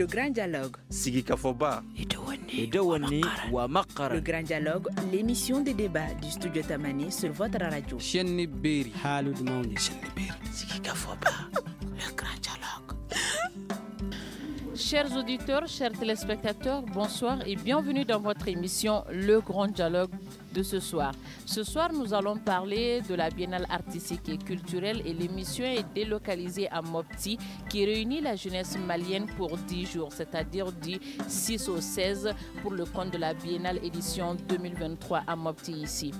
Le grand dialogue. Sigi Kafoba. Idawani wa Makara. Le grand dialogue, l'émission de débat du studio Tamani sur votre radio. Chenni Beri. Halud Maundi. Sigi Kafoba. Le grand dialogue. Chers auditeurs, chers téléspectateurs, bonsoir et bienvenue dans votre émission Le Grand Dialogue de ce soir. Ce soir, nous allons parler de la Biennale artistique et culturelle et l'émission est délocalisée à Mopti qui réunit la jeunesse malienne pour 10 jours, c'est-à-dire du 6 au 16 pour le compte de la Biennale édition 2023 à Mopti ici.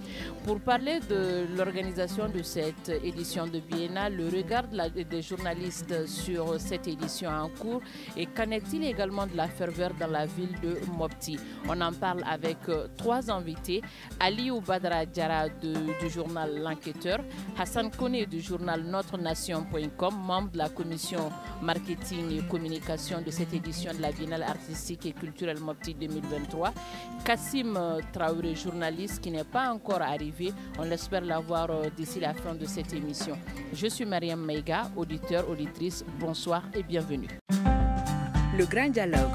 Pour parler de l'organisation de cette édition de Biennale, le regard des journalistes sur cette édition en cours et qu'en est-il également de la ferveur dans la ville de Mopti? On en parle avec trois invités. Aliou Badra Diara du journal L'Enquêteur, Hassan Kone du journal NotreNation.com, membre de la commission marketing et communication de cette édition de la Biennale artistique et culturelle Mopti 2023, Kassim Traoré, journaliste qui n'est pas encore arrivé, on l'espère l'avoir d'ici la fin de cette émission. Je suis Mariam Maïga, auditeur, auditrice, bonsoir et bienvenue. Le grand dialogue.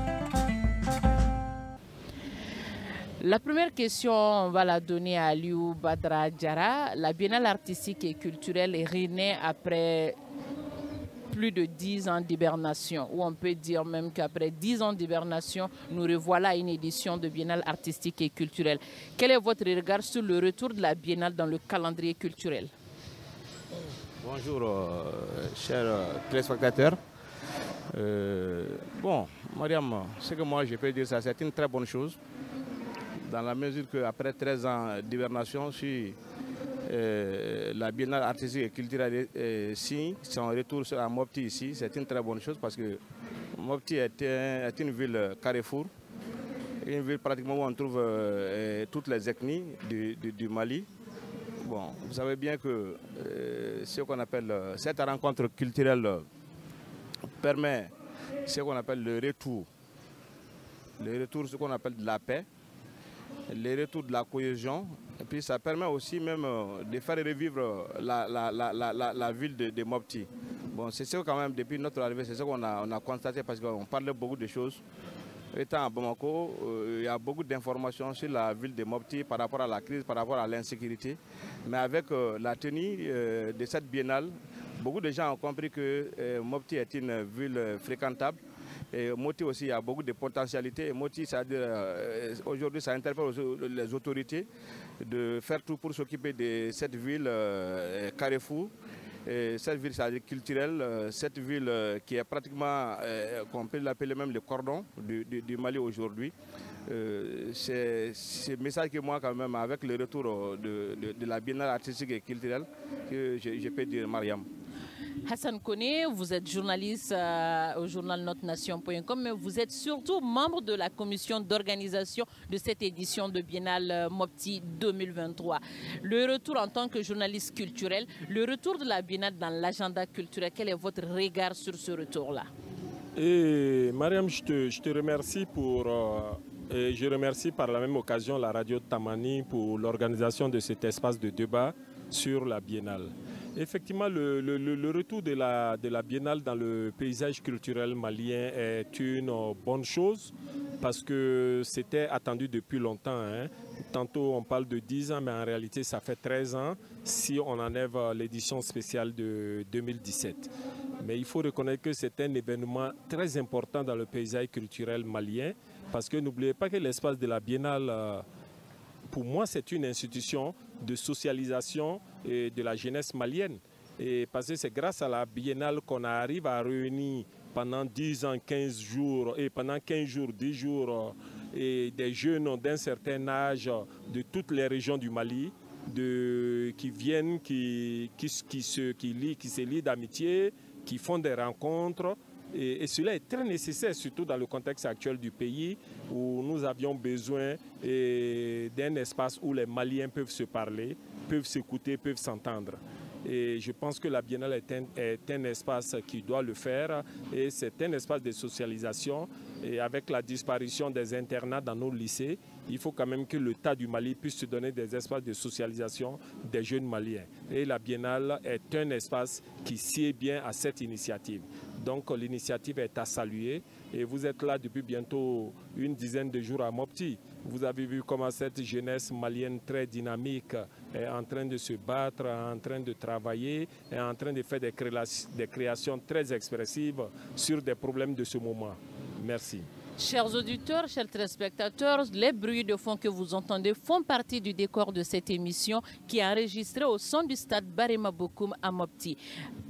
La première question, on va la donner à Aliou Badra Diara. La Biennale artistique et culturelle est née après plus de 10 ans d'hibernation, ou on peut dire même qu'après 10 ans d'hibernation, nous revoilà une édition de Biennale artistique et culturelle. Quel est votre regard sur le retour de la Biennale dans le calendrier culturel? Bonjour, chers téléspectateurs. Bon, Mariam, ce que moi je peux dire, ça c'est une très bonne chose. Dans la mesure qu'après 13 ans d'hibernation, si la Biennale artistique et culturelle signe son retour à Mopti ici, c'est une très bonne chose parce que Mopti est une ville carrefour, une ville pratiquement où on trouve toutes les ethnies du Mali. Bon, vous savez bien que ce qu'on appelle cette rencontre culturelle permet ce qu'on appelle le retour, ce qu'on appelle de la paix, le retour de la cohésion, et puis ça permet aussi même de faire revivre la ville de Mopti. Bon, c'est ça quand même, depuis notre arrivée, c'est ça qu'on a constaté parce qu'on parlait beaucoup de choses. Étant à Bamako, il y a beaucoup d'informations sur la ville de Mopti par rapport à la crise, par rapport à l'insécurité. Mais avec la tenue de cette biennale, beaucoup de gens ont compris que Mopti est une ville fréquentable. Et Mopti aussi, il y a beaucoup de potentialités. Et Mopti, aujourd'hui, ça interpelle les autorités de faire tout pour s'occuper de cette ville carrefour. Cette ville culturelle, cette ville qui est pratiquement, qu'on peut l'appeler même le cordon du Mali aujourd'hui. C'est ce message que moi, quand même, avec le retour de la Biennale artistique et culturelle, que je peux dire, Mariam. Hassan Kone, vous êtes journaliste au journal NotreNation.com, mais vous êtes surtout membre de la commission d'organisation de cette édition de Biennale Mopti 2023. Le retour en tant que journaliste culturel, le retour de la Biennale dans l'agenda culturel, quel est votre regard sur ce retour-là? Mariam, je te remercie et je remercie par la même occasion la radio Tamani pour l'organisation de cet espace de débat sur la Biennale. Effectivement, le retour de la Biennale dans le paysage culturel malien est une bonne chose parce que c'était attendu depuis longtemps. Hein. Tantôt on parle de 10 ans, mais en réalité ça fait 13 ans si on enlève l'édition spéciale de 2017. Mais il faut reconnaître que c'est un événement très important dans le paysage culturel malien parce que n'oubliez pas que l'espace de la Biennale, pour moi, c'est une institution de socialisation de la jeunesse malienne. Et parce que c'est grâce à la Biennale qu'on arrive à réunir pendant 10 ans, 15 jours, et pendant 15 jours, 10 jours, et des jeunes d'un certain âge de toutes les régions du Mali, qui viennent, qui se lient d'amitié, qui font des rencontres. Et cela est très nécessaire, surtout dans le contexte actuel du pays où nous avions besoin d'un espace où les Maliens peuvent se parler, peuvent s'écouter, peuvent s'entendre. Et je pense que la Biennale est un espace qui doit le faire et c'est un espace de socialisation. Et avec la disparition des internats dans nos lycées, il faut quand même que l'État du Mali puisse se donner des espaces de socialisation des jeunes Maliens. Et la Biennale est un espace qui sied bien à cette initiative. Donc l'initiative est à saluer et vous êtes là depuis bientôt une dizaine de jours à Mopti. Vous avez vu comment cette jeunesse malienne très dynamique est en train de se battre, en train de travailler, est en train de faire des créations très expressives sur des problèmes de ce moment. Merci. Chers auditeurs, chers téléspectateurs, les bruits de fond que vous entendez font partie du décor de cette émission qui est enregistrée au son du stade Barema Bokoum à Mopti.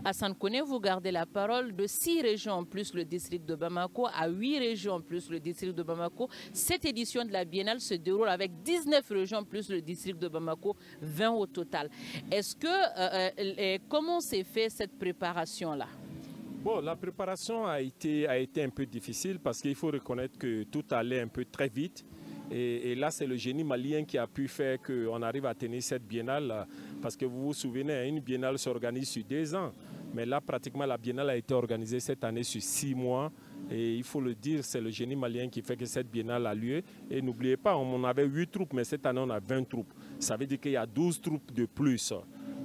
Hassan Kone, vous gardez la parole. De 6 régions plus le district de Bamako à 8 régions plus le district de Bamako. Cette édition de la Biennale se déroule avec 19 régions plus le district de Bamako, 20 au total. Est-ce que, comment s'est fait cette préparation-là? Bon, la préparation a été un peu difficile parce qu'il faut reconnaître que tout allait un peu très vite. Et là, c'est le génie malien qui a pu faire qu'on arrive à tenir cette biennale. Parce que vous vous souvenez, une biennale s'organise sur 2 ans. Mais là, pratiquement, la biennale a été organisée cette année sur 6 mois. Et il faut le dire, c'est le génie malien qui fait que cette biennale a lieu. Et n'oubliez pas, on avait 8 troupes, mais cette année, on a 20 troupes. Ça veut dire qu'il y a 12 troupes de plus.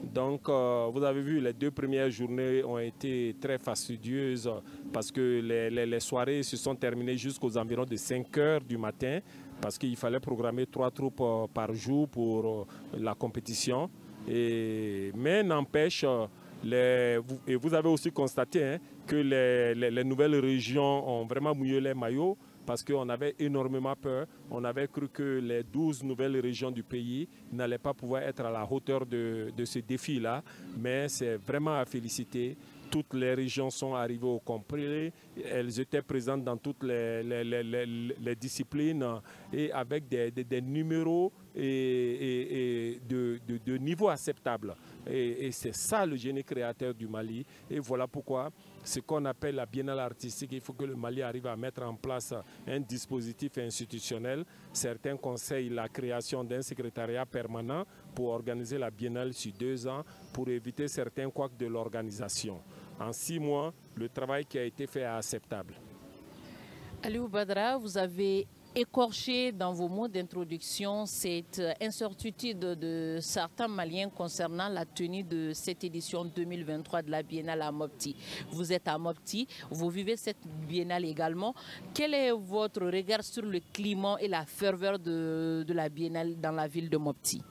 Donc, vous avez vu, les 2 premières journées ont été très fastidieuses parce que les soirées se sont terminées jusqu'aux environs de 5 heures du matin parce qu'il fallait programmer 3 troupes par jour pour la compétition. Mais n'empêche, et vous avez aussi constaté que les nouvelles régions ont vraiment mouillé les maillots parce qu'on avait énormément peur. On avait cru que les 12 nouvelles régions du pays n'allaient pas pouvoir être à la hauteur de ce défi-là. Mais c'est vraiment à féliciter. Toutes les régions sont arrivées au complet. Elles étaient présentes dans toutes les disciplines et avec des numéros et de niveau acceptable. Et c'est ça le génie créateur du Mali. Et voilà pourquoi ce qu'on appelle la biennale artistique, il faut que le Mali arrive à mettre en place un dispositif institutionnel. Certains conseillent la création d'un secrétariat permanent pour organiser la biennale sur 2 ans, pour éviter certains couacs de l'organisation. En 6 mois, le travail qui a été fait est acceptable. Aliou Badra, vous avez écorché dans vos mots d'introduction cette incertitude de certains Maliens concernant la tenue de cette édition 2023 de la Biennale à Mopti. Vous êtes à Mopti, vous vivez cette Biennale également. Quel est votre regard sur le climat et la ferveur de la Biennale dans la ville de Mopti?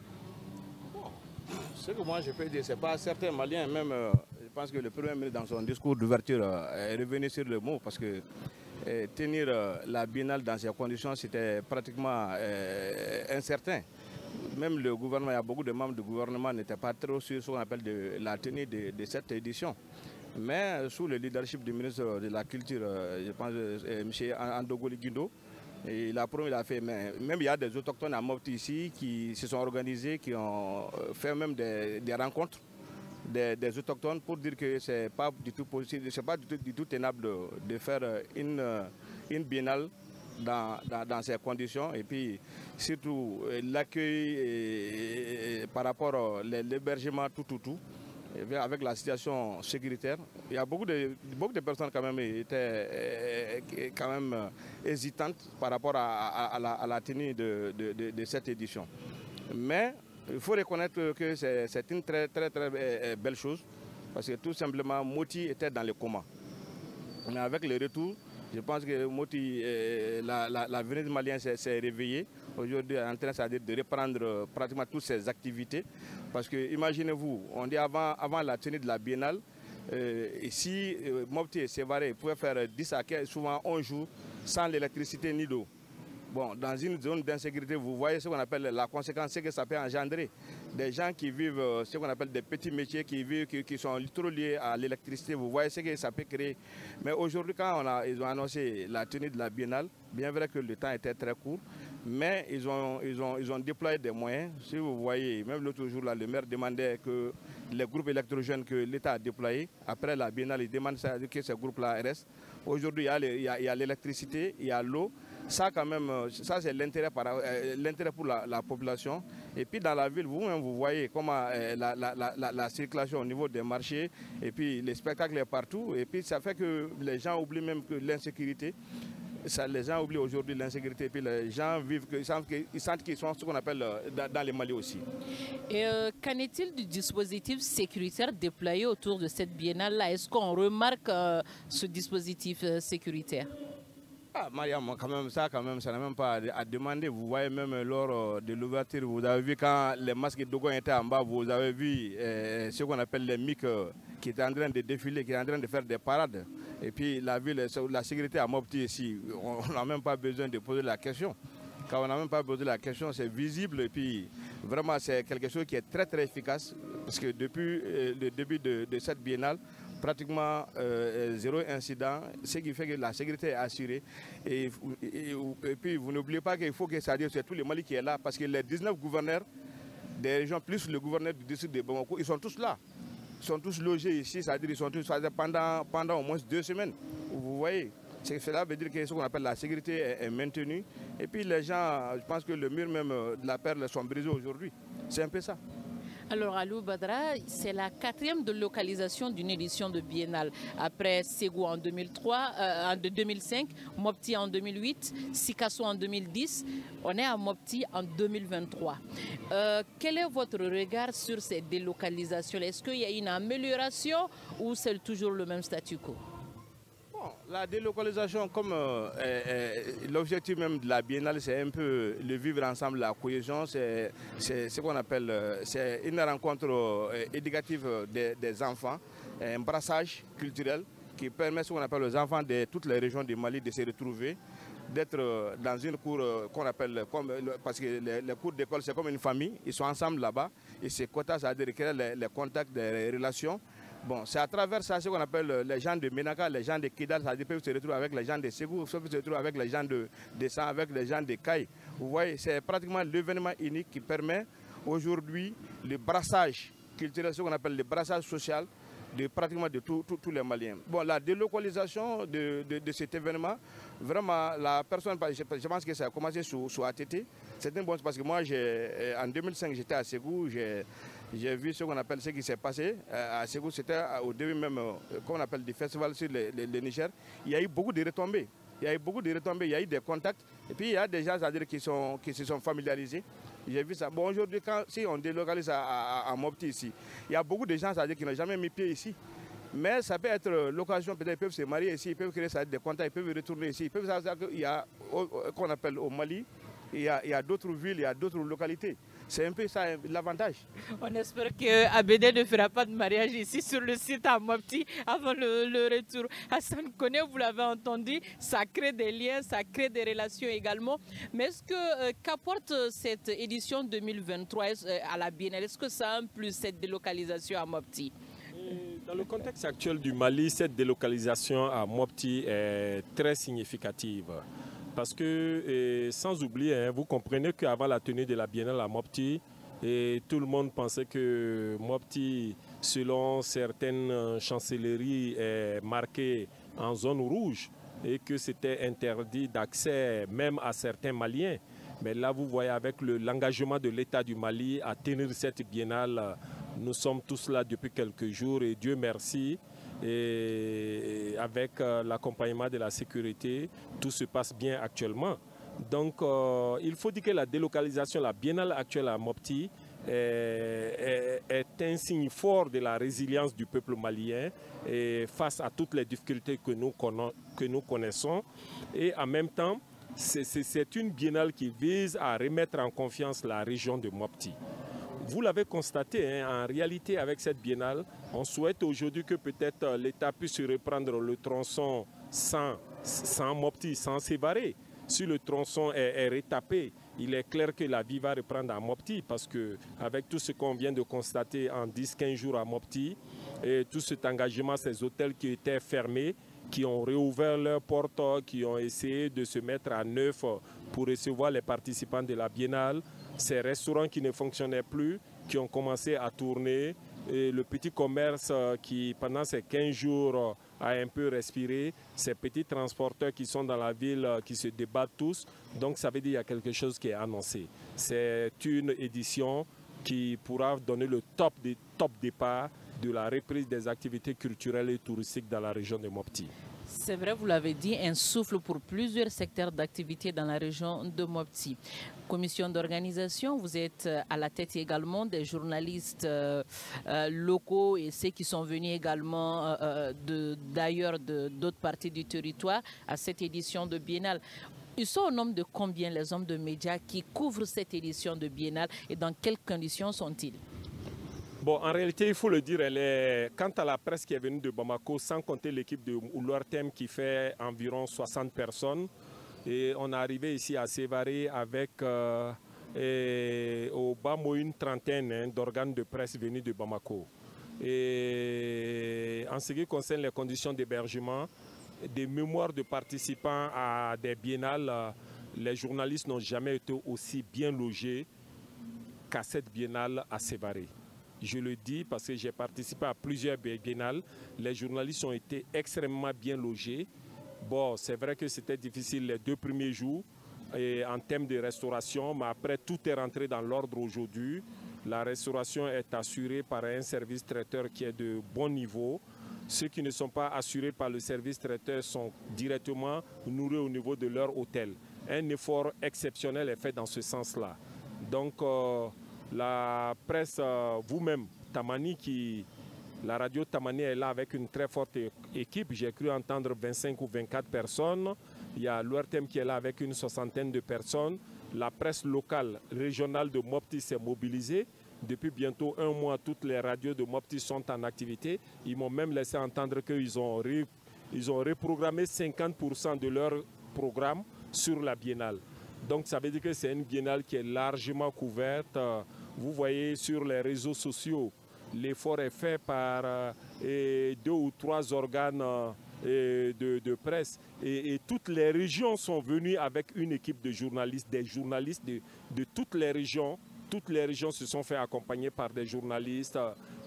Ce que moi je peux dire, c'est pas certains Maliens, même je pense que le Premier ministre dans son discours d'ouverture est revenu sur le mot parce que tenir la biennale dans ces conditions, c'était pratiquement incertain. Même le gouvernement, il y a beaucoup de membres du gouvernement n'étaient pas trop sûrs sur ce qu'on appelle la tenue de cette édition. Mais sous le leadership du ministre de la Culture, je pense, M. Andogoli Guindo, il a promis, il a fait. Mais même il y a des autochtones à Mopti ici qui se sont organisés, qui ont fait même des rencontres des autochtones pour dire que ce n'est pas du tout possible, c'est pas du tout tenable de faire une biennale dans ces conditions. Et puis surtout l'accueil par rapport à l'hébergement, tout. Avec la situation sécuritaire, il y a beaucoup de personnes quand même étaient hésitantes par rapport à la tenue de cette édition. Mais il faut reconnaître que c'est une très belle chose parce que tout simplement Moti était dans le coma. Mais avec le retour, je pense que Moti, la venue malienne s'est réveillée. Aujourd'hui, est en train de reprendre pratiquement toutes ses activités. Parce que imaginez-vous, on dit avant la tenue de la biennale, ici, Mopti et Sévaré pouvaient faire 10 à 15, souvent 11 jours sans l'électricité ni d'eau. Bon, dans une zone d'insécurité, vous voyez ce qu'on appelle la conséquence, c'est que ça peut engendrer des gens qui vivent ce qu'on appelle des petits métiers, qui sont trop liés à l'électricité. Vous voyez ce que ça peut créer. Mais aujourd'hui, quand ils ont annoncé la tenue de la biennale, bien vrai que le temps était très court, mais ils ont déployé des moyens. Si vous voyez, même l'autre jour, là, le maire demandait que les groupes électrogènes que l'État a déployés, après la biennale, il demande que ces groupes-là restent. Aujourd'hui, il y a l'électricité, il y a l'eau. Ça, quand même, ça c'est l'intérêt pour la population. Et puis dans la ville, vous-même, vous voyez comment la circulation au niveau des marchés, et puis les spectacles est partout. Et puis ça fait que les gens oublient même que l'insécurité. Ça, les gens oublient aujourd'hui l'insécurité, puis les gens vivent, ils sentent qu'ils sont ce qu'on appelle dans les Mali aussi. Et qu'en est-il du dispositif sécuritaire déployé autour de cette biennale-là? Est-ce qu'on remarque ce dispositif sécuritaire? Ah, Mariam, quand même, ça n'a même pas à demander. Vous voyez même lors de l'ouverture, vous avez vu quand les masques de Dogon étaient en bas, vous avez vu ce qu'on appelle les MIC qui étaient en train de défiler, qui étaient en train de faire des parades. Et puis la ville, la sécurité à Mopti ici, on n'a même pas besoin de poser la question. Quand on n'a même pas posé la question, c'est visible et puis vraiment c'est quelque chose qui est très très efficace parce que depuis le début de cette biennale, pratiquement zéro incident, ce qui fait que la sécurité est assurée. Et puis vous n'oubliez pas qu'il faut que ça dire c'est tout le Mali qui est là parce que les 19 gouverneurs des régions plus le gouverneur du district de Bamako, ils sont tous là. Ils sont tous logés ici, c'est-à-dire qu'ils sont tous pendant au moins 2 semaines. Vous voyez, cela veut dire que ce qu'on appelle la sécurité est maintenue. Et puis les gens, je pense que le mur même de la perle sont brisés aujourd'hui. C'est un peu ça. Alors, Alou Badra, c'est la 4e localisation d'une édition de biennale. Après Ségou en 2005, Mopti en 2008, Sikasso en 2010. On est à Mopti en 2023. Quel est votre regard sur ces délocalisations? Est-ce qu'il y a une amélioration ou c'est toujours le même statu quo? Bon, la délocalisation, comme l'objectif même de la biennale, c'est un peu le vivre ensemble, la cohésion, c'est ce qu'on appelle c'est une rencontre éducative des enfants, un brassage culturel qui permet ce qu'on appelle aux enfants de toutes les régions du Mali de se retrouver, d'être dans une cour qu'on appelle, parce que les cours d'école c'est comme une famille, ils sont ensemble là-bas et ces quotas, ça veut dire créer les contacts, les relations. Bon, c'est à travers ça ce qu'on appelle les gens de Ménaka, les gens de Kidal, ça peut se retrouver avec les gens de Ségou, ça peut se retrouver avec les gens de San, avec les gens de Kaï. Vous voyez, c'est pratiquement l'événement unique qui permet aujourd'hui le brassage culturel, ce qu'on appelle le brassage social de pratiquement de tous les Maliens. Bon, la délocalisation de cet événement, vraiment, la personne, je pense que ça a commencé sous ATT. C'est une bonne chose parce que moi, en 2005, j'étais à Ségou, j'ai vu ce qu'on appelle ce qui s'est passé à Ségou. C'était au début même, qu'on appelle des festivals sur le Niger. Il y a eu beaucoup de retombées. Il y a eu beaucoup de retombées, il y a eu des contacts. Et puis il y a des gens qui se sont familiarisés. J'ai vu ça. Bon, aujourd'hui, si on délocalise à Mopti ici, il y a beaucoup de gens qui n'ont jamais mis pied ici. Mais ça peut être l'occasion, peut-être ils peuvent se marier ici, ils peuvent créer des contacts, ils peuvent retourner ici. Ils peuvent savoir qu'il y a, qu'on appelle au Mali, il y a d'autres villes, il y a d'autres localités. C'est un peu ça l'avantage. On espère que ABD ne fera pas de mariage ici sur le site à Mopti avant le retour. Hassan Koné, vous l'avez entendu, ça crée des liens, ça crée des relations également. Mais est-ce que qu'apporte cette édition 2023 à la Biennale? Est-ce que ça a un plus cette délocalisation à Mopti? Dans le contexte actuel du Mali, cette délocalisation à Mopti est très significative. Parce que, sans oublier, vous comprenez qu'avant la tenue de la Biennale à Mopti, tout le monde pensait que Mopti, selon certaines chancelleries, est marqué en zone rouge et que c'était interdit d'accès même à certains Maliens. Mais là, vous voyez, avec l'engagement de l'État du Mali à tenir cette Biennale, nous sommes tous là depuis quelques jours et Dieu merci. Et avec l'accompagnement de la sécurité, tout se passe bien actuellement. Donc il faut dire que la délocalisation, la biennale actuelle à Mopti est un signe fort de la résilience du peuple malien et face à toutes les difficultés que nous connaissons. Et en même temps, c'est une biennale qui vise à remettre en confiance la région de Mopti. Vous l'avez constaté, en réalité, avec cette biennale, on souhaite aujourd'hui que peut-être l'État puisse reprendre le tronçon sans Mopti, sans Sévaré. Si le tronçon est retapé, il est clair que la vie va reprendre à Mopti parce qu'avec tout ce qu'on vient de constater en 10-15 jours à Mopti, et tout cet engagement, ces hôtels qui étaient fermés, qui ont réouvert leurs portes, qui ont essayé de se mettre à neuf pour recevoir les participants de la biennale, ces restaurants qui ne fonctionnaient plus, qui ont commencé à tourner, et le petit commerce qui, pendant ces 15 jours, a un peu respiré, ces petits transporteurs qui sont dans la ville, qui se débattent tous. Donc ça veut dire qu'il y a quelque chose qui est annoncé. C'est une édition qui pourra donner le top départ de la reprise des activités culturelles et touristiques dans la région de Mopti. C'est vrai, vous l'avez dit, un souffle pour plusieurs secteurs d'activité dans la région de Mopti. Commission d'organisation, vous êtes à la tête également des journalistes locaux et ceux qui sont venus également d'ailleurs d'autres parties du territoire à cette édition de Biennale. Ils sont au nombre de combien les hommes de médias qui couvrent cette édition de Biennale et dans quelles conditions sont-ils? Bon, en réalité, il faut le dire, quant à la presse qui est venue de Bamako, sans compter l'équipe de Oulartem qui fait environ 60 personnes, et on est arrivé ici à Sévaré avec au Bamo une trentaine d'organes de presse venus de Bamako. Et en ce qui concerne les conditions d'hébergement, des mémoires de participants à des biennales, les journalistes n'ont jamais été aussi bien logés qu'à cette biennale à Sévaré. Je le dis parce que j'ai participé à plusieurs biennales. Les journalistes ont été extrêmement bien logés. Bon, c'est vrai que c'était difficile les 2 premiers jours en termes de restauration, mais après tout est rentré dans l'ordre aujourd'hui. La restauration est assurée par un service traiteur qui est de bon niveau. Ceux qui ne sont pas assurés par le service traiteur sont directement nourris au niveau de leur hôtel. Un effort exceptionnel est fait dans ce sens-là. Donc, la presse, vous-même, Tamani, la radio Tamani est là avec une très forte équipe. J'ai cru entendre 25 ou 24 personnes. Il y a l'ORTM qui est là avec une soixantaine de personnes. La presse locale, régionale de Mopti s'est mobilisée. Depuis bientôt 1 mois, toutes les radios de Mopti sont en activité. Ils m'ont même laissé entendre qu'ils ont reprogrammé 50% de leur programme sur la biennale. Donc ça veut dire que c'est une biennale qui est largement couverte. Vous voyez sur les réseaux sociaux, l'effort est fait par 2 ou 3 organes de presse. Et toutes les régions sont venues avec une équipe de journalistes, des journalistes de toutes les régions. Toutes les régions se sont fait accompagner par des journalistes,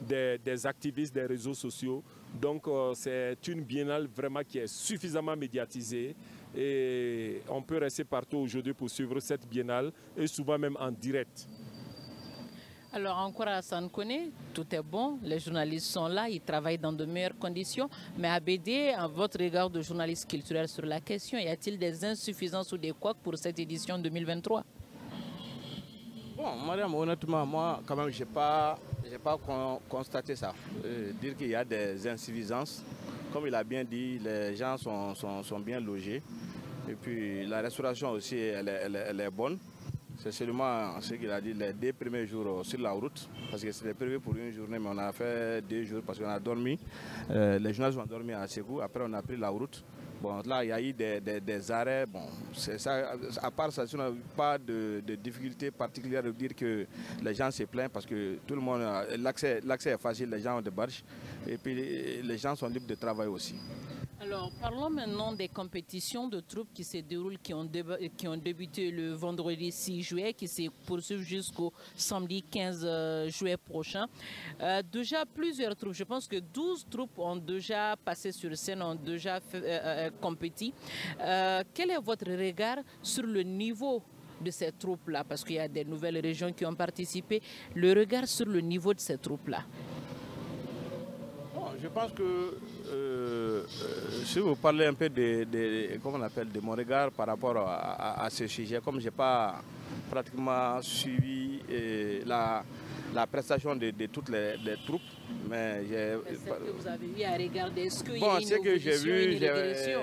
des activistes des réseaux sociaux. Donc c'est une biennale vraiment qui est suffisamment médiatisée. Et on peut rester partout aujourd'hui pour suivre cette biennale et souvent même en direct. Alors encore à Sankone, tout est bon, les journalistes sont là, ils travaillent dans de meilleures conditions. Mais à BD, à votre regard de journaliste culturel sur la question, y a-t-il des insuffisances ou des couacs pour cette édition 2023? Bon, madame, honnêtement, moi, quand même, j'ai pas constaté ça. Dire qu'il y a des insuffisances, comme il a bien dit, les gens sont bien logés. Et puis la restauration aussi, elle est bonne. C'est seulement ce qu'il a dit, les 2 premiers jours sur la route, parce que c'était prévu pour une journée, mais on a fait 2 jours parce qu'on a dormi. Les journalistes ont dormi à Ségou, après on a pris la route. Bon, là, il y a eu des arrêts. Bon, c'est ça. À part ça, on n'a pas de difficulté particulière de dire que les gens se plaignent parce que tout le monde, l'accès est facile, les gens ont des barges et puis les gens sont libres de travail aussi. Alors, parlons maintenant des compétitions de troupes qui se déroulent, qui ont débuté le vendredi 6 juillet, qui se poursuivent jusqu'au samedi 15 juillet prochain. Déjà, plusieurs troupes, je pense que 12 troupes ont déjà passé sur scène, ont déjà compéti. Quel est votre regard sur le niveau de ces troupes-là? Parce qu'il y a des nouvelles régions qui ont participé. Le regard sur le niveau de ces troupes-là? Bon, je pense que si vous parlez un peu comment on appelle, de mon regard par rapport à ce sujet, comme je n'ai pas pratiquement suivi la prestation de toutes les troupes, mais est-ce que vous avez eu à regarder, est-ce qu'il y bon, a une évolution, une régression?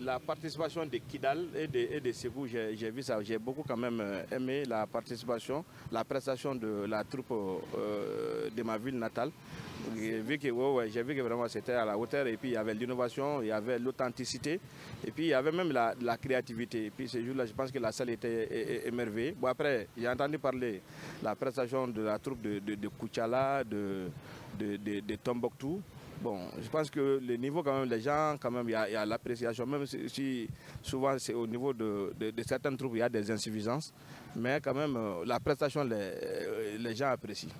La participation de Kidal et de Ségou, j'ai vu ça, j'ai beaucoup quand même aimé la participation, la prestation de la troupe de ma ville natale. J'ai vu que vraiment c'était à la hauteur et puis il y avait l'innovation, il y avait l'authenticité et puis il y avait même la créativité. Et puis ce jour-là, je pense que la salle était émerveillée. Bon, après, j'ai entendu parler de la prestation de la troupe de Koutiala, de Tombouctou. Bon, je pense que le niveau quand même, les gens, quand même, il y a l'appréciation, même si souvent c'est au niveau de certaines troupes, il y a des insuffisances, mais quand même, la prestation, les gens apprécient.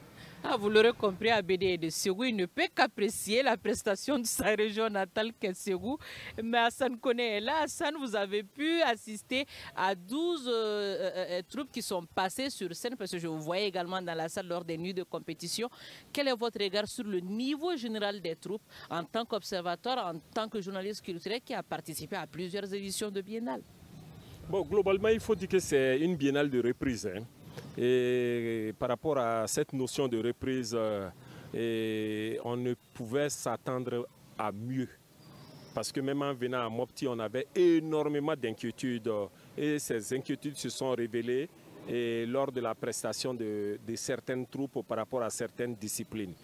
Ah, vous l'aurez compris, Abédé de Ségou, il ne peut qu'apprécier la prestation de sa région natale qu'est Ségou. Mais Hassan connaît. Là, Hassan, vous avez pu assister à 12 troupes qui sont passées sur scène, parce que je vous voyais également dans la salle lors des nuits de compétition. Quel est votre regard sur le niveau général des troupes en tant qu'observateur, en tant que journaliste culturel qui a participé à plusieurs éditions de Biennale? Bon, globalement, il faut dire que c'est une biennale de reprise. Hein. Et par rapport à cette notion de reprise, on ne pouvait s'attendre à mieux. Parce que même en venant à Mopti, on avait énormément d'inquiétudes. Et ces inquiétudes se sont révélées lors de la prestation de certaines troupes par rapport à certaines disciplines.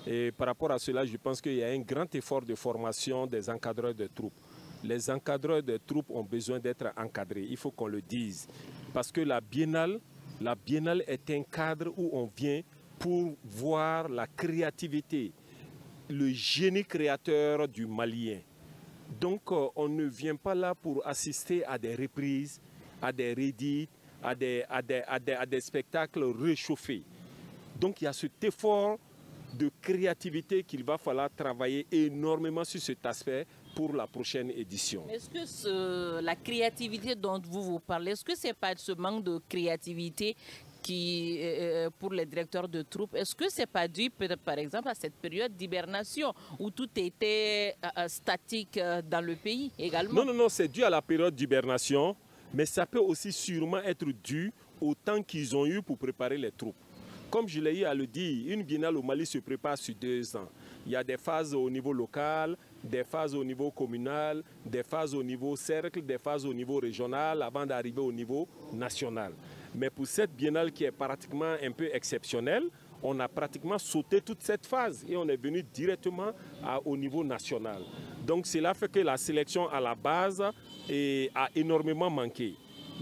Et par rapport à cela, je pense qu'il y a un grand effort de formation des encadreurs de troupes. Les encadreurs de troupes ont besoin d'être encadrés, il faut qu'on le dise. Parce que la biennale est un cadre où on vient pour voir la créativité, le génie créateur du Malien. Donc on ne vient pas là pour assister à des reprises, à des rédits, à des spectacles réchauffés. Donc il y a cet effort de créativité qu'il va falloir travailler énormément sur cet aspect pour la prochaine édition. Est-ce que la créativité dont vous parlez, est-ce que ce n'est pas ce manque de créativité qui, pour les directeurs de troupes, est-ce que ce n'est pas dû, par exemple, à cette période d'hibernation où tout était statique dans le pays également? Non, c'est dû à la période d'hibernation, mais ça peut aussi sûrement être dû au temps qu'ils ont eu pour préparer les troupes. Comme je l'ai eu à le dire, une biennale au Mali se prépare sur 2 ans. Il y a des phases au niveau local, des phases au niveau communal, des phases au niveau cercle, des phases au niveau régional, avant d'arriver au niveau national. Mais pour cette biennale qui est pratiquement un peu exceptionnelle, on a pratiquement sauté toute cette phase et on est venu directement au niveau national. Donc cela fait que la sélection à la base a énormément manqué.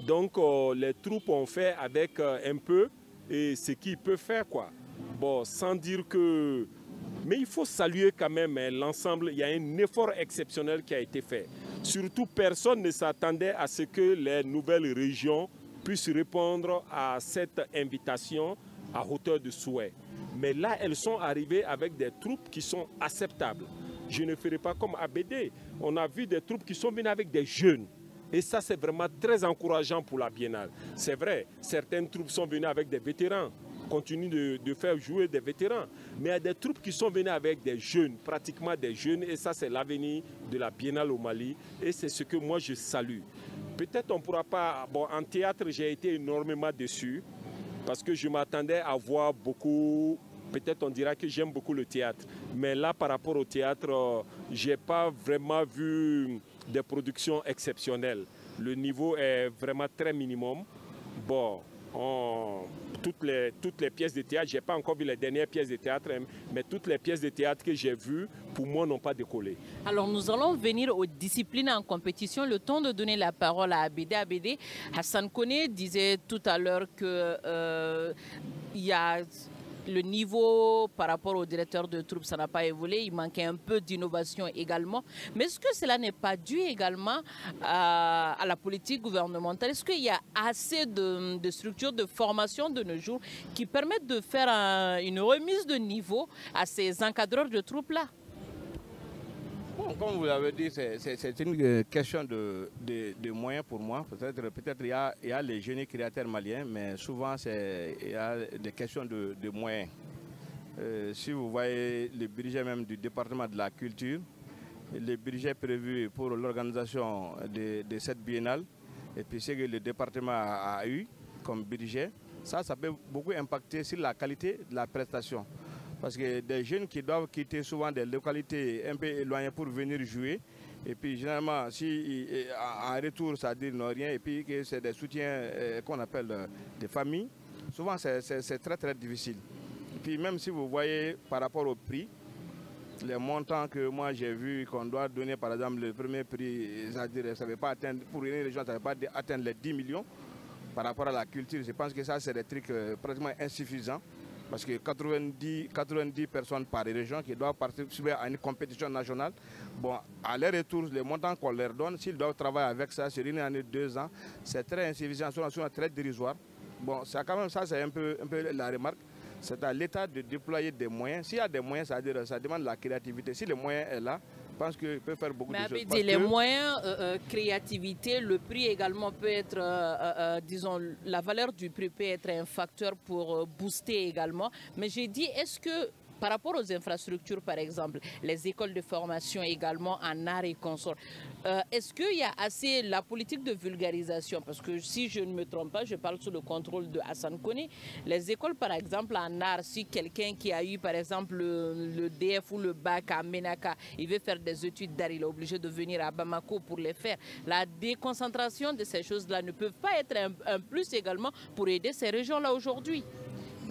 Donc les troupes ont fait avec un peu et ce qu'ils peuvent faire, quoi. Bon, sans dire que... Mais il faut saluer quand même l'ensemble. Il y a un effort exceptionnel qui a été fait. Surtout, personne ne s'attendait à ce que les nouvelles régions puissent répondre à cette invitation à hauteur de souhait. Mais là, elles sont arrivées avec des troupes qui sont acceptables. Je ne ferai pas comme Abédé. On a vu des troupes qui sont venues avec des jeunes. Et ça, c'est vraiment très encourageant pour la biennale. C'est vrai, certaines troupes sont venues avec des vétérans, continuent de faire jouer des vétérans. Mais il y a des troupes qui sont venues avec des jeunes, pratiquement des jeunes. Et ça, c'est l'avenir de la biennale au Mali. Et c'est ce que moi, je salue. Peut-être on ne pourra pas... Bon, en théâtre, j'ai été énormément déçu parce que je m'attendais à voir beaucoup... Peut-être on dira que j'aime beaucoup le théâtre. Mais là, par rapport au théâtre, je n'ai pas vraiment vu des productions exceptionnelles. Le niveau est vraiment très minimum. Bon, toutes les pièces de théâtre, je n'ai pas encore vu les dernières pièces de théâtre, mais toutes les pièces de théâtre que j'ai vues, pour moi, n'ont pas décollé. Alors, nous allons venir aux disciplines en compétition. Le temps de donner la parole à Abédé. Abédé, Hassan Koné disait tout à l'heure que il y a... Le niveau par rapport au directeur de troupes, ça n'a pas évolué. Il manquait un peu d'innovation également. Mais est-ce que cela n'est pas dû également à la politique gouvernementale? Est-ce qu'il y a assez de structures de formation de nos jours qui permettent de faire une remise de niveau à ces encadreurs de troupes-là? Bon, comme vous l'avez dit, c'est une question de moyens pour moi. Peut-être il y a les génies créateurs maliens, mais souvent il y a des questions de moyens. Si vous voyez le budget même du département de la culture, le budget prévu pour l'organisation de cette biennale, et puis ce que le département a eu comme budget, ça peut beaucoup impacter sur la qualité de la prestation. Parce que des jeunes qui doivent quitter souvent des localités un peu éloignées pour venir jouer, et puis généralement, si en retour ça dit non rien, et puis que c'est des soutiens qu'on appelle des familles, souvent c'est très très difficile. Et puis même si vous voyez par rapport au prix, les montants que moi j'ai vu qu'on doit donner, par exemple le premier prix, c'est-à-dire ça ne veut pas atteindre, pour une région, ça ne veut pas atteindre les 10 millions par rapport à la culture. Je pense que ça c'est des trucs pratiquement insuffisants. Parce que 90 personnes par région qui doivent participer à une compétition nationale, bon, à leur retour, les montants qu'on leur donne, s'ils doivent travailler avec ça sur une année, 2 ans, c'est très insuffisant, souvent très dérisoire. Bon, quand même ça, c'est un peu la remarque. C'est à l'État de déployer des moyens. S'il y a des moyens, ça demande la créativité. Si le moyen est là, je pense qu'il peut faire beaucoup de choses. Mais les moyens, créativité, le prix également peut être, disons, la valeur du prix peut être un facteur pour booster également. Mais j'ai dit, est-ce que par rapport aux infrastructures, par exemple, les écoles de formation également en art et consorts, est-ce qu'il y a assez la politique de vulgarisation? Parce que si je ne me trompe pas, je parle sous le contrôle de Hassan Kone. Les écoles, par exemple, en art, si quelqu'un qui a eu, par exemple, le DF ou le bac à Menaka, il veut faire des études d'art, il est obligé de venir à Bamako pour les faire. La déconcentration de ces choses-là ne peut pas être un plus également pour aider ces régions-là aujourd'hui.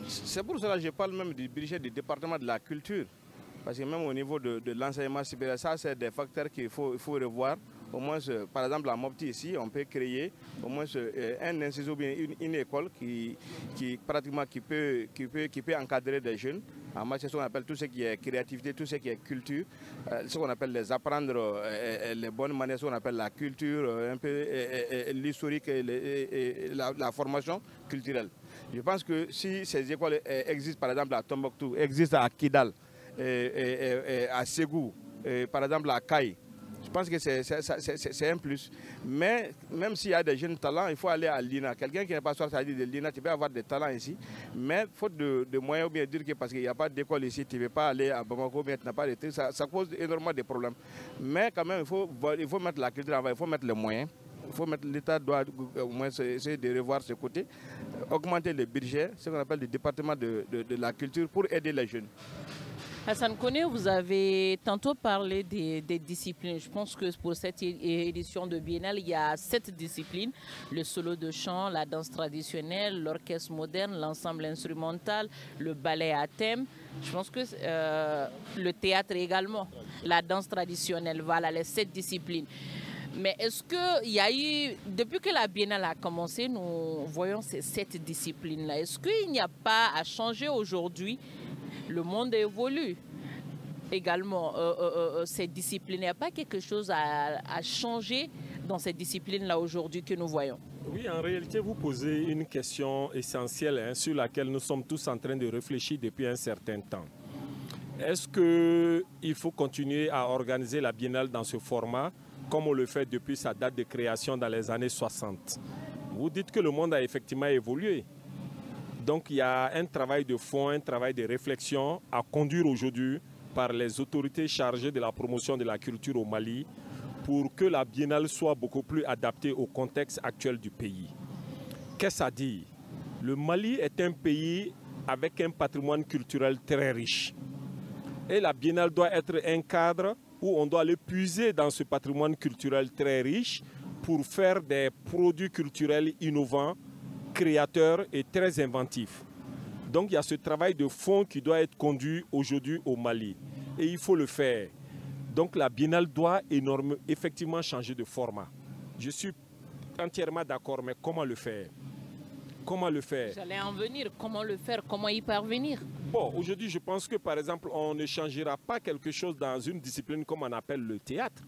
C'est pour cela que je parle même du budget du département de la culture. Parce que même au niveau de l'enseignement supérieur, ça c'est des facteurs qu'il faut revoir. Au moins, par exemple, à Mopti ici, on peut créer au moins un institut ou bien une école qui peut encadrer des jeunes en matière ce qu'on appelle tout ce qui est créativité, tout ce qui est culture, ce qu'on appelle les apprendre les bonnes manières, ce qu'on appelle la culture, un peu l'historique et la formation culturelle. Je pense que si ces écoles existent, par exemple à Tombouctou, existent à Kidal, à Ségou, par exemple à Kaï, je pense que c'est un plus. Mais même s'il y a des jeunes talents, il faut aller à l'INA. Quelqu'un qui n'est pas sorti de l'INA, tu peux avoir des talents ici. Mais faute de moyens, ou bien dire que parce qu'il n'y a pas d'école ici, tu ne veux pas aller à Bamako, ou bien tu n'as pas de trucs, ça cause énormément de problèmes. Mais quand même, il faut mettre la culture en avant, il faut mettre les moyens. L'État doit au moins essayer de revoir ce côté, augmenter le budget, ce qu'on appelle le département de la culture pour aider les jeunes. Hassan Kone, vous avez tantôt parlé des disciplines. Je pense que pour cette édition de Biennale, il y a 7 disciplines. Le solo de chant, la danse traditionnelle, l'orchestre moderne, l'ensemble instrumental, le ballet à thème. Je pense que le théâtre également, la danse traditionnelle, voilà les 7 disciplines. Mais est-ce qu'il y a eu, depuis que la Biennale a commencé, nous voyons ces 7 disciplines-là. Est-ce qu'il n'y a pas à changer aujourd'hui? Le monde évolue également. Ces disciplines, il n'y a pas quelque chose à changer dans ces disciplines-là aujourd'hui que nous voyons? Oui, en réalité, vous posez une question essentielle sur laquelle nous sommes tous en train de réfléchir depuis un certain temps. Est-ce qu'il faut continuer à organiser la Biennale dans ce format comme on le fait depuis sa date de création dans les années 60? Vous dites que le monde a effectivement évolué. Donc il y a un travail de fond, un travail de réflexion à conduire aujourd'hui par les autorités chargées de la promotion de la culture au Mali pour que la Biennale soit beaucoup plus adaptée au contexte actuel du pays. Qu'est-ce à dire? Le Mali est un pays avec un patrimoine culturel très riche. Et la Biennale doit être un cadre où on doit aller puiser dans ce patrimoine culturel très riche pour faire des produits culturels innovants, créateurs et très inventifs. Donc il y a ce travail de fond qui doit être conduit aujourd'hui au Mali. Et il faut le faire. Donc la Biennale doit effectivement changer de format. Je suis entièrement d'accord, mais comment le faire? Comment le faire? J'allais en venir. Comment le faire? Comment y parvenir? Bon, aujourd'hui, je pense que, par exemple, on ne changera pas quelque chose dans une discipline comme on appelle le théâtre.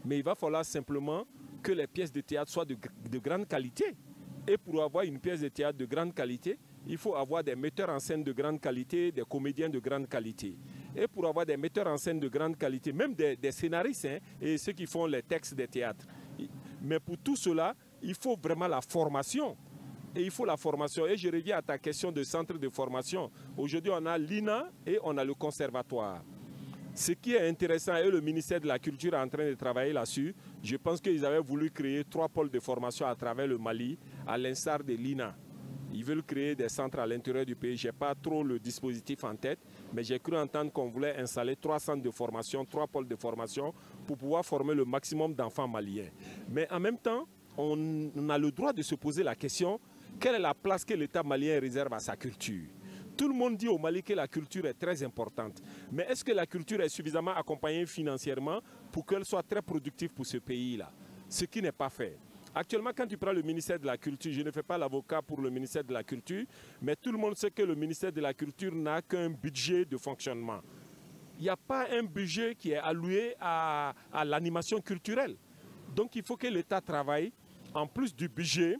Mais il va falloir simplement que les pièces de théâtre soient de grande qualité. Et pour avoir une pièce de théâtre de grande qualité, il faut avoir des metteurs en scène de grande qualité, des comédiens de grande qualité. Et pour avoir des metteurs en scène de grande qualité, même des scénaristes et ceux qui font les textes des théâtres. Mais pour tout cela, il faut vraiment la formation. Et il faut la formation. Et je reviens à ta question de centre de formation. Aujourd'hui, on a l'INA et on a le conservatoire. Ce qui est intéressant, et le ministère de la Culture est en train de travailler là-dessus, je pense qu'ils avaient voulu créer 3 pôles de formation à travers le Mali, à l'instar de l'INA. Ils veulent créer des centres à l'intérieur du pays. Je n'ai pas trop le dispositif en tête, mais j'ai cru entendre qu'on voulait installer 3 centres de formation, 3 pôles de formation pour pouvoir former le maximum d'enfants maliens. Mais en même temps, on a le droit de se poser la question, quelle est la place que l'État malien réserve à sa culture? Tout le monde dit au Mali que la culture est très importante. Mais est-ce que la culture est suffisamment accompagnée financièrement pour qu'elle soit très productive pour ce pays-là? Ce qui n'est pas fait. Actuellement, quand tu prends le ministère de la Culture, je ne fais pas l'avocat pour le ministère de la Culture, mais tout le monde sait que le ministère de la Culture n'a qu'un budget de fonctionnement. Il n'y a pas un budget qui est alloué à l'animation culturelle. Donc il faut que l'État travaille, en plus du budget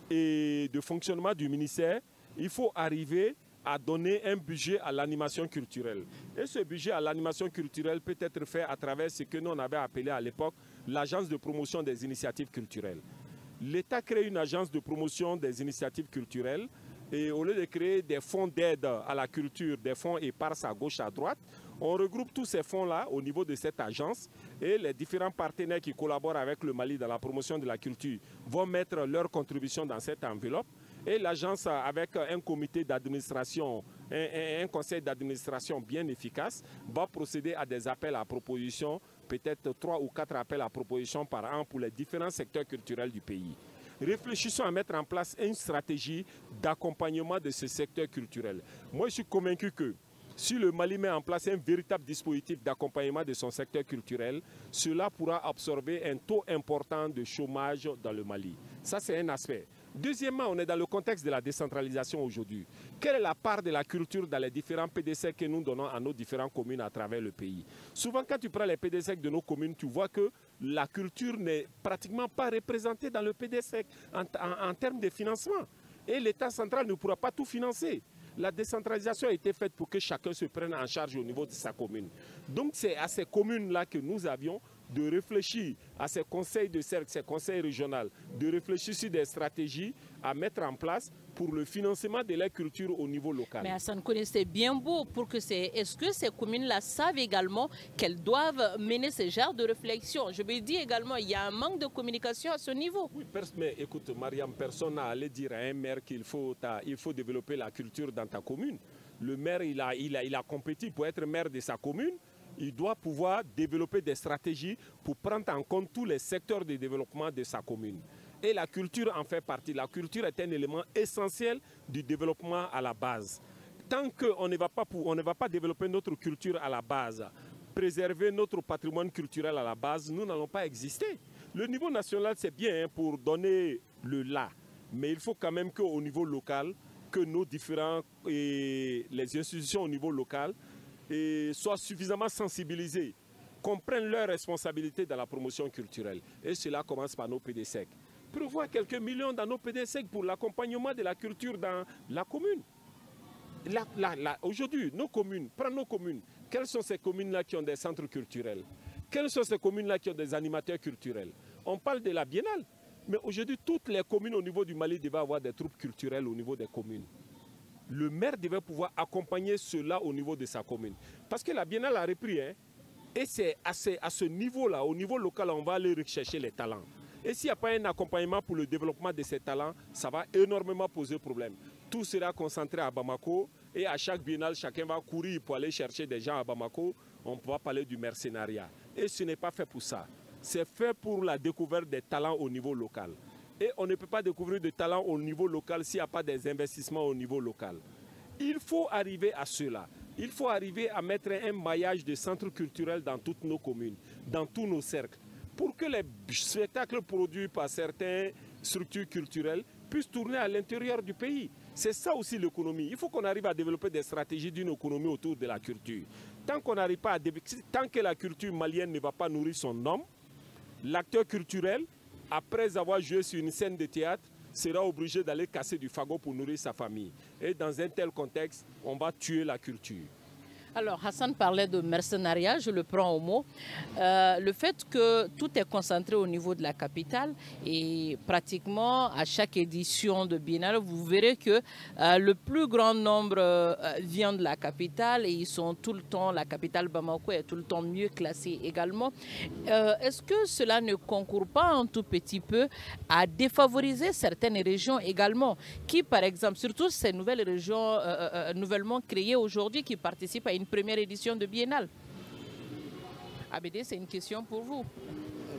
et de fonctionnement du ministère, il faut arriver a donné un budget à l'animation culturelle. Et ce budget à l'animation culturelle peut être fait à travers ce que nous on avait appelé à l'époque l'agence de promotion des initiatives culturelles. L'État crée une agence de promotion des initiatives culturelles et au lieu de créer des fonds d'aide à la culture, des fonds éparses à gauche, à droite, on regroupe tous ces fonds-là au niveau de cette agence et les différents partenaires qui collaborent avec le Mali dans la promotion de la culture vont mettre leur contribution dans cette enveloppe. Et l'agence, avec un comité d'administration, un conseil d'administration bien efficace, va procéder à des appels à propositions, peut-être 3 ou 4 appels à propositions par an pour les différents secteurs culturels du pays. Réfléchissons à mettre en place une stratégie d'accompagnement de ce secteur culturel. Moi, je suis convaincu que si le Mali met en place un véritable dispositif d'accompagnement de son secteur culturel, cela pourra absorber un taux important de chômage dans le Mali. Ça, c'est un aspect. Deuxièmement, on est dans le contexte de la décentralisation aujourd'hui. Quelle est la part de la culture dans les différents PDC que nous donnons à nos différentes communes à travers le pays? Souvent, quand tu prends les PDC de nos communes, tu vois que la culture n'est pratiquement pas représentée dans le PDC en termes de financement. Et l'État central ne pourra pas tout financer. La décentralisation a été faite pour que chacun se prenne en charge au niveau de sa commune. Donc c'est à ces communes-là que nous avions de réfléchir, à ces conseils de cercle, ces conseils régionaux, de réfléchir sur des stratégies à mettre en place pour le financement de la culture au niveau local. Mais Hassan Kone, c'est bien beau pour que est-ce que ces communes-là savent également qu'elles doivent mener ce genre de réflexion? Je me dis également, il y a un manque de communication à ce niveau. Oui, mais écoute, Mariam, personne n'a allé dire à un maire qu'il faut développer la culture dans ta commune. Le maire, il a compétit pour être maire de sa commune. Il doit pouvoir développer des stratégies pour prendre en compte tous les secteurs de développement de sa commune. Et la culture en fait partie. La culture est un élément essentiel du développement à la base. Tant qu'on ne va pas développer notre culture à la base, préserver notre patrimoine culturel à la base, nous n'allons pas exister. Le niveau national, c'est bien pour donner le là. Mais il faut quand même qu'au niveau local, que nos les institutions au niveau local soient suffisamment sensibilisées, comprennent leurs responsabilités dans la promotion culturelle. Et cela commence par nos PDSEC. Prévoir quelques millions dans nos PDSEC pour l'accompagnement de la culture dans la commune. Aujourd'hui, nos communes, prends nos communes. Quelles sont ces communes-là qui ont des centres culturels? Quelles sont ces communes-là qui ont des animateurs culturels? On parle de la biennale, mais aujourd'hui, toutes les communes au niveau du Mali devaient avoir des troupes culturelles au niveau des communes. Le maire devait pouvoir accompagner cela au niveau de sa commune. Parce que la biennale a repris, hein, et c'est à ce niveau-là, au niveau local, on va aller rechercher les talents. Et s'il n'y a pas un accompagnement pour le développement de ces talents, ça va énormément poser problème. Tout sera concentré à Bamako et à chaque biennale, chacun va courir pour aller chercher des gens à Bamako. On va parler du mercenariat. Et ce n'est pas fait pour ça. C'est fait pour la découverte des talents au niveau local. Et on ne peut pas découvrir des talents au niveau local s'il n'y a pas des investissements au niveau local. Il faut arriver à cela. Il faut arriver à mettre un maillage de centres culturels dans toutes nos communes, dans tous nos cercles, pour que les spectacles produits par certaines structures culturelles puissent tourner à l'intérieur du pays. C'est ça aussi l'économie. Il faut qu'on arrive à développer des stratégies d'une économie autour de la culture. Tant qu'on n'arrive pas à tant que la culture malienne ne va pas nourrir son homme, l'acteur culturel, après avoir joué sur une scène de théâtre, sera obligé d'aller casser du fagot pour nourrir sa famille. Et dans un tel contexte, on va tuer la culture. Alors, Hassan parlait de mercenariat, je le prends au mot. Le fait que tout est concentré au niveau de la capitale et pratiquement à chaque édition de Biennale, vous verrez que le plus grand nombre vient de la capitale et ils sont tout le temps, la capitale Bamako est tout le temps mieux classée également. Est-ce que cela ne concourt pas un tout petit peu à défavoriser certaines régions également qui, par exemple, surtout ces nouvelles régions nouvellement créées aujourd'hui qui participent à une première édition de Biennale? ABD, c'est une question pour vous.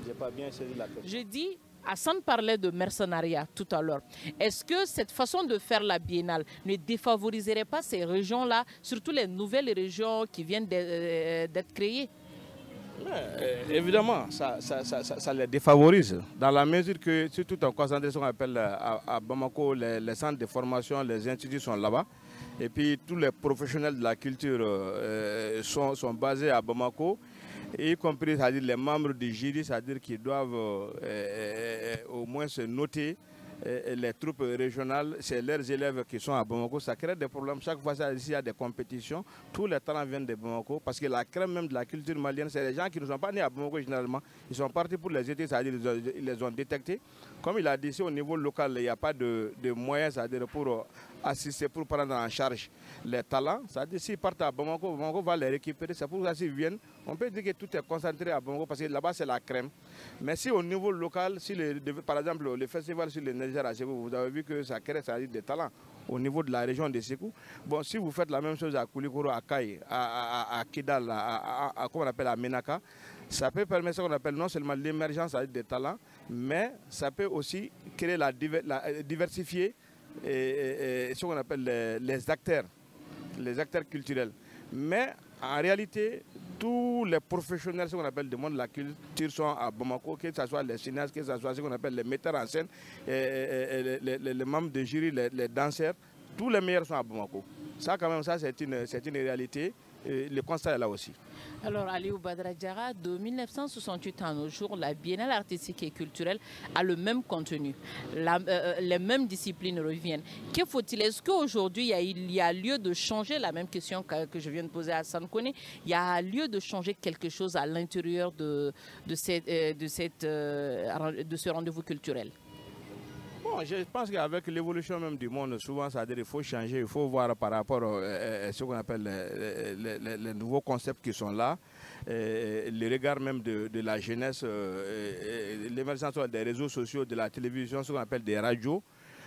Je n'ai pas bien saisi la question. Je dis, Hassan parlait de mercenariat tout à l'heure. Est-ce que cette façon de faire la Biennale ne défavoriserait pas ces régions-là, surtout les nouvelles régions qui viennent d'être créées? Évidemment, ça les défavorise, dans la mesure que, surtout en concentration, on appelle à Bamako, les centres de formation, les instituts sont là-bas. Et puis tous les professionnels de la culture sont basés à Bamako, y compris c'est-à-dire les membres du jury, c'est-à-dire qu'ils doivent au moins se noter les troupes régionales, c'est leurs élèves qui sont à Bamako. Ça crée des problèmes. Chaque fois qu'il y a des compétitions, tous les talents viennent de Bamako. Parce que la crème même de la culture malienne, c'est les gens qui ne sont pas nés à Bamako généralement. Ils sont partis pour les études, c'est-à-dire ils les ont détectés. Comme il a dit, au niveau local, il n'y a pas de moyens, c'est-à-dire pour assister, pour prendre en charge les talents. C'est-à-dire s'ils partent à Bamako, Bamako va les récupérer. C'est pour ça qu'ils viennent. On peut dire que tout est concentré à Bamako parce que là-bas, c'est la crème. Mais si au niveau local, si par exemple, le festival sur le Niger à Sékou, vous avez vu que ça crée des talents au niveau de la région de Sékou. Bon, si vous faites la même chose à Koulikoro, à Kaye, à Kidal, comment on appelle, à Menaka, ça peut permettre ce qu'on appelle non seulement l'émergence des talents, mais ça peut aussi créer diversifier ce qu'on appelle les acteurs culturels. Mais en réalité, tous les professionnels, ce qu'on appelle du monde de la culture, sont à Bamako, que ce soit les cinéastes, que ce soit ce qu'on appelle les metteurs en scène, les membres de jury, les danseurs, tous les meilleurs sont à Bamako. Ça, quand même, ça, c'est une réalité. Le constat est là aussi. Alors, Aliou Badara Diarra, de 1968 à nos jours, la Biennale artistique et culturelle a le même contenu. Les mêmes disciplines reviennent. Que faut-il? Est-ce qu'aujourd'hui, il y a lieu de changer, la même question que je viens de poser à Hassan Koné, il y a lieu de changer quelque chose à l'intérieur de ce rendez-vous culturel? Bon, je pense qu'avec l'évolution même du monde, souvent, ça-à-dire qu'il faut changer, il faut voir par rapport à ce qu'on appelle les nouveaux concepts qui sont là, le regard même de la jeunesse, l'émergence des réseaux sociaux, de la télévision, ce qu'on appelle des radios.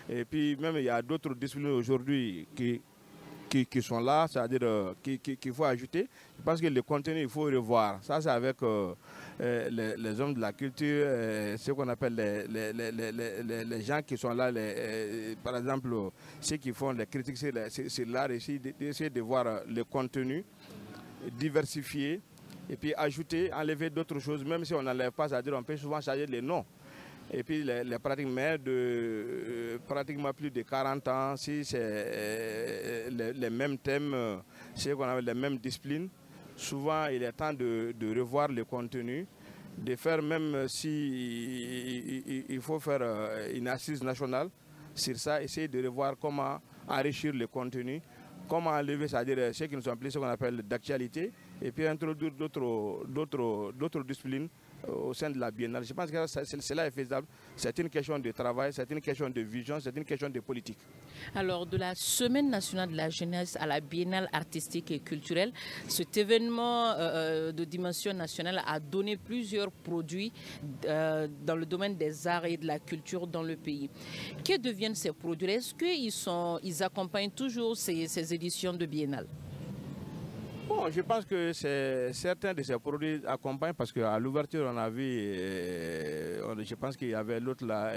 Et puis même, il y a d'autres disciplines aujourd'hui qui sont là, c'est-à-dire qu'il faut ajouter. Je pense que le contenu, il faut revoir. Ça, c'est avec les hommes de la culture, ce qu'on appelle les gens qui sont là, par exemple, ceux qui font les critiques sur l'art, essayer de voir le contenu, diversifier, et puis ajouter, enlever d'autres choses, même si on n'enlève pas, c'est-à-dire on peut souvent changer les noms. Et puis les pratiques, mais de pratiquement plus de 40 ans, si c'est les mêmes thèmes, c'est qu'on appelle les mêmes disciplines, souvent il est temps de revoir le contenu, de faire même si il faut faire une assise nationale sur ça, essayer de revoir comment enrichir le contenu, comment enlever, c'est-à-dire ceux qui ne sont plus ce qu'on appelle d'actualité, et puis introduire d'autres disciplines au sein de la Biennale. Je pense que cela est faisable. C'est une question de travail, c'est une question de vision, c'est une question de politique. Alors, de la Semaine nationale de la jeunesse à la Biennale artistique et culturelle, cet événement de dimension nationale a donné plusieurs produits dans le domaine des arts et de la culture dans le pays. Que deviennent ces produits? Est-ce qu'ils accompagnent toujours ces éditions de Biennale? Bon, je pense que certains de ces produits accompagnent parce qu'à l'ouverture, on a vu, je pense qu'il y avait l'autre là,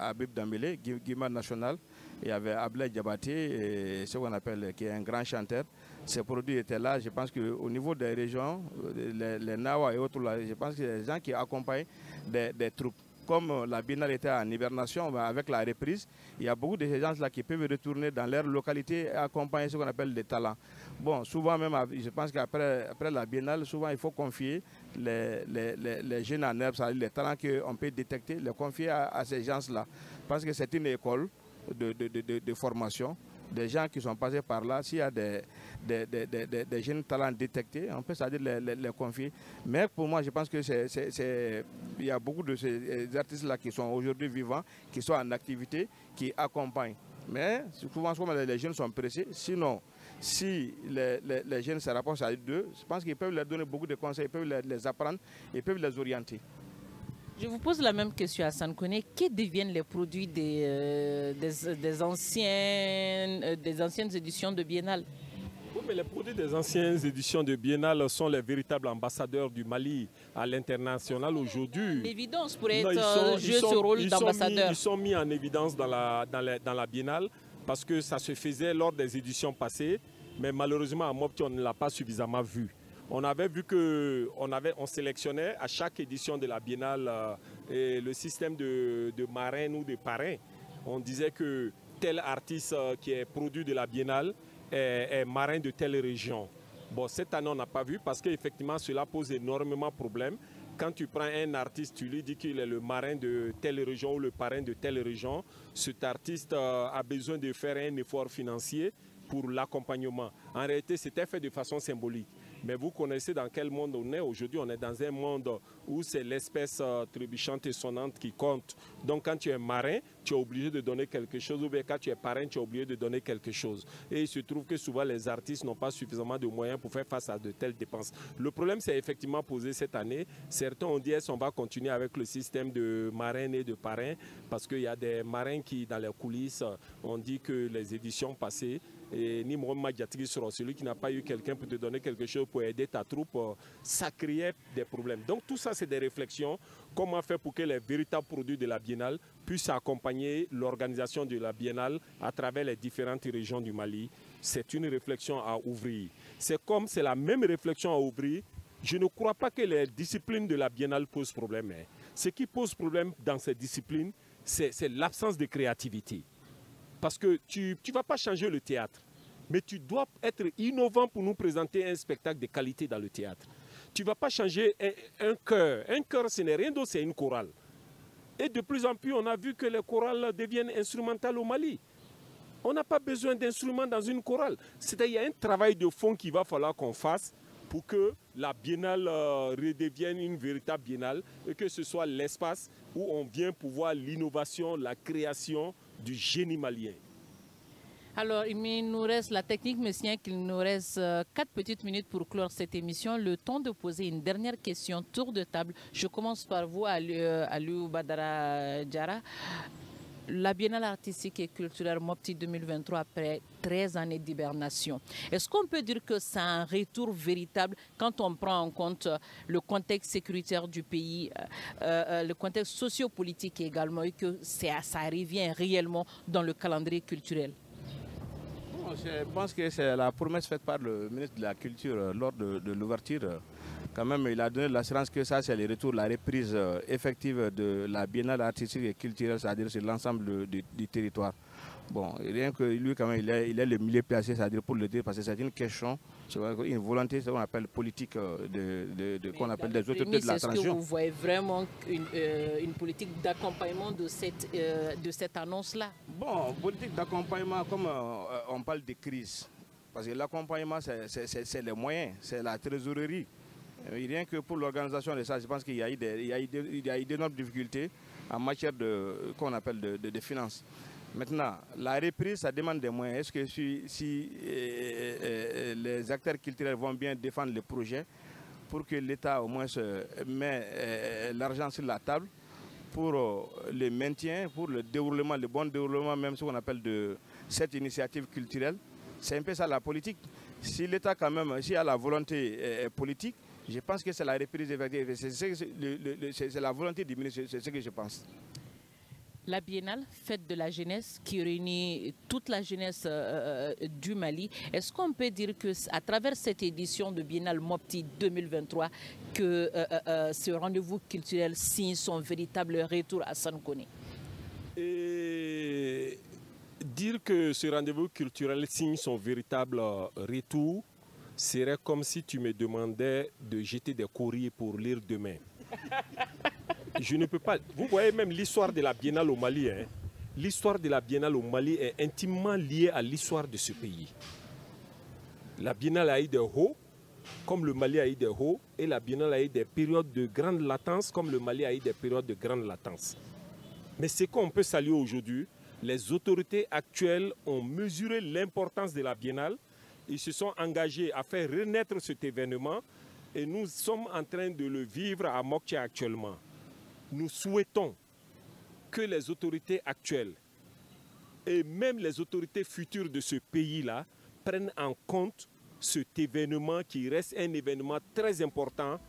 Habib Dambélé, Guimard National, il y avait Ablaye Diabaté, ce qu'on appelle, qui est un grand chanteur. Ces produits étaient là. Je pense qu'au niveau des régions, les Nawa et autres, là, je pense que les gens qui accompagnent des troupes. Comme la Biennale était en hibernation, avec la reprise, il y a beaucoup de ces gens-là qui peuvent retourner dans leur localité et accompagner ce qu'on appelle des talents. Bon, souvent même, je pense qu'après la Biennale, souvent il faut confier les jeunes en herbe, c'est-à-dire les talents qu'on peut détecter, les confier à ces gens-là. Parce que c'est une école de formation. Des gens qui sont passés par là, s'il y a des jeunes talents détectés, on peut c'est-à-dire les confier. Mais pour moi, je pense que il y a beaucoup de ces artistes-là qui sont aujourd'hui vivants, qui sont en activité, qui accompagnent. Mais souvent, les jeunes sont pressés. Sinon, si les jeunes se rapprochent à d'eux, je pense qu'ils peuvent leur donner beaucoup de conseils, ils peuvent les apprendre, ils peuvent les orienter. Je vous pose la même question à Hassan Koné. Que deviennent les produits des anciennes éditions de Biennale? Oui, mais les produits des anciennes éditions de Biennale sont les véritables ambassadeurs du Mali à l'international aujourd'hui. L'évidence pourrait jouer ce rôle d'ambassadeur. Ils sont mis en évidence dans la Biennale parce que ça se faisait lors des éditions passées, mais malheureusement à Mopti, on ne l'a pas suffisamment vu. On avait vu qu'on sélectionnait à chaque édition de la Biennale le système de marraines ou de parrains. On disait que tel artiste qui est produit de la Biennale est marin de telle région. Bon, cette année, on n'a pas vu parce qu'effectivement, cela pose énormément de problèmes. Quand tu prends un artiste, tu lui dis qu'il est le marin de telle région ou le parrain de telle région, cet artiste a besoin de faire un effort financier pour l'accompagnement. En réalité, c'était fait de façon symbolique. Mais vous connaissez dans quel monde on est. Aujourd'hui, on est dans un monde où c'est l'espèce trébuchante et sonnante qui compte. Donc, quand tu es marin, tu es obligé de donner quelque chose. Ou bien quand tu es parrain, tu es obligé de donner quelque chose. Et il se trouve que souvent, les artistes n'ont pas suffisamment de moyens pour faire face à de telles dépenses. Le problème s'est effectivement posé cette année. Certains ont dit qu'on va continuer avec le système de marraine et de parrain. Parce qu'il y a des marins qui, dans les coulisses, ont dit que les éditions passées, et ni Mohamed Diatri sera celui qui n'a pas eu quelqu'un pour te donner quelque chose pour aider ta troupe, ça créait des problèmes. Donc tout ça, c'est des réflexions. Comment faire pour que les véritables produits de la Biennale puissent accompagner l'organisation de la Biennale à travers les différentes régions du Mali. C'est une réflexion à ouvrir. C'est la même réflexion à ouvrir. Je ne crois pas que les disciplines de la Biennale posent problème. Ce qui pose problème dans ces disciplines, c'est l'absence de créativité. Parce que tu ne vas pas changer le théâtre, mais tu dois être innovant pour nous présenter un spectacle de qualité dans le théâtre. Tu ne vas pas changer un chœur. Un chœur, ce n'est rien d'autre, c'est une chorale. Et de plus en plus, on a vu que les chorales deviennent instrumentales au Mali. On n'a pas besoin d'instruments dans une chorale. C'est-à-dire qu'il y a un travail de fond qu'il va falloir qu'on fasse pour que la Biennale redevienne une véritable Biennale et que ce soit l'espace où on vient pour voir l'innovation, la création du génie malien. Alors, il nous reste la technique, mais sinon qu'il nous reste 4 petites minutes pour clore cette émission. Le temps de poser une dernière question, tour de table. Je commence par vous, Aliou Badara Diarra. La Biennale artistique et culturelle Mopti 2023 après 13 années d'hibernation. Est-ce qu'on peut dire que c'est un retour véritable quand on prend en compte le contexte sécuritaire du pays, le contexte sociopolitique également, et que ça revient réellement dans le calendrier culturel? Bon, je pense que c'est la promesse faite par le ministre de la Culture lors de l'ouverture. Quand même, il a donné l'assurance que ça, c'est le retour, la reprise effective de la Biennale artistique et culturelle, c'est-à-dire sur l'ensemble du territoire. Bon, rien que lui, quand même, il est le milieu placé, c'est-à-dire pour le dire, parce que c'est une question, une volonté, ce qu'on appelle politique, qu'on appelle des autorités de la transition. Est-ce que vous voyez vraiment une politique d'accompagnement de cette annonce-là? Bon, politique d'accompagnement, comme on parle de crise, parce que l'accompagnement, c'est les moyens, c'est la trésorerie. Rien que pour l'organisation de ça, je pense qu'il y a eu d'énormes difficultés en matière qu'on appelle de finances. Maintenant, la reprise, ça demande des moyens. Est-ce que si les acteurs culturels vont bien défendre le projet pour que l'État au moins met l'argent sur la table pour le maintien, pour le déroulement, le bon déroulement, même ce qu'on appelle de cette initiative culturelle? C'est un peu ça la politique. Si l'État quand même, s'il y a la volonté politique, je pense que c'est la reprise effective. C'est la volonté du ministre, c'est ce que je pense. La Biennale, fête de la jeunesse, qui réunit toute la jeunesse du Mali. Est-ce qu'on peut dire qu'à travers cette édition de Biennale Mopti 2023, que ce rendez-vous culturel signe son véritable retour à Sankone? Et dire que ce rendez-vous culturel signe son véritable retour serait comme si tu me demandais de jeter des courriers pour lire demain. Je ne peux pas. Vous voyez même l'histoire de la Biennale au Mali. Hein? L'histoire de la Biennale au Mali est intimement liée à l'histoire de ce pays. La Biennale a eu des hauts, comme le Mali a eu des hauts, et la Biennale a eu des périodes de grande latence, comme le Mali a eu des périodes de grande latence. Mais ce qu'on peut saluer aujourd'hui, les autorités actuelles ont mesuré l'importance de la Biennale. Ils se sont engagés à faire renaître cet événement et nous sommes en train de le vivre à Mopti actuellement. Nous souhaitons que les autorités actuelles et même les autorités futures de ce pays-là prennent en compte cet événement qui reste un événement très important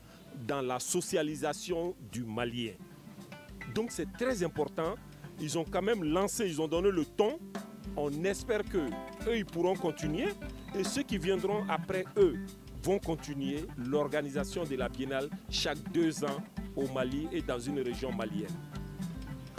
dans la socialisation du Malien. Donc c'est très important. Ils ont quand même lancé, ils ont donné le ton. On espère qu'eux, ils pourront continuer. Et ceux qui viendront après eux vont continuer l'organisation de la Biennale chaque 2 ans au Mali et dans une région malienne.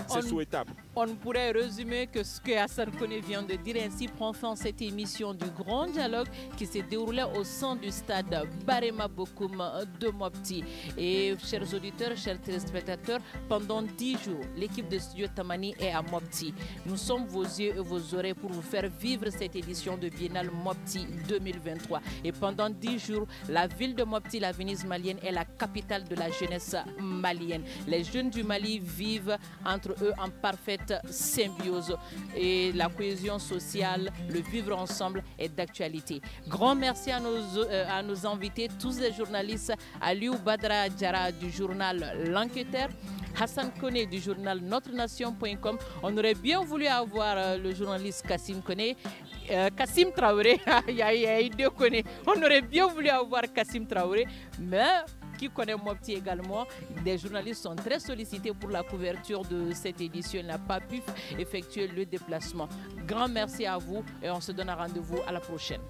C'est souhaitable. On pourrait résumer que ce que Hassan Koné vient de dire. Ainsi prend fin cette émission du Grand Dialogue qui s'est déroulée au sein du stade Barema Bokoum de Mopti. Et chers auditeurs, chers téléspectateurs, pendant 10 jours, l'équipe de Studio Tamani est à Mopti. Nous sommes vos yeux et vos oreilles pour vous faire vivre cette édition de Biennale Mopti 2023. Et pendant 10 jours, la ville de Mopti, la Venise malienne, est la capitale de la jeunesse malienne. Les jeunes du Mali vivent entre eux en parfaite symbiose et la cohésion sociale, le vivre ensemble est d'actualité. Grand merci à nos invités, tous les journalistes, Aliou Badra Djara du journal L'Enquêteur, Hassan Koné du journal NotreNation.com. On aurait bien voulu avoir le journaliste Kassim Koné, Kassim Traoré, il y a deux Koné. On aurait bien voulu avoir Kassim Traoré, mais qui connaît Mopti également. Des journalistes sont très sollicités pour la couverture de cette édition. Il n'a pas pu effectuer le déplacement. Grand merci à vous et on se donne un rendez-vous à la prochaine.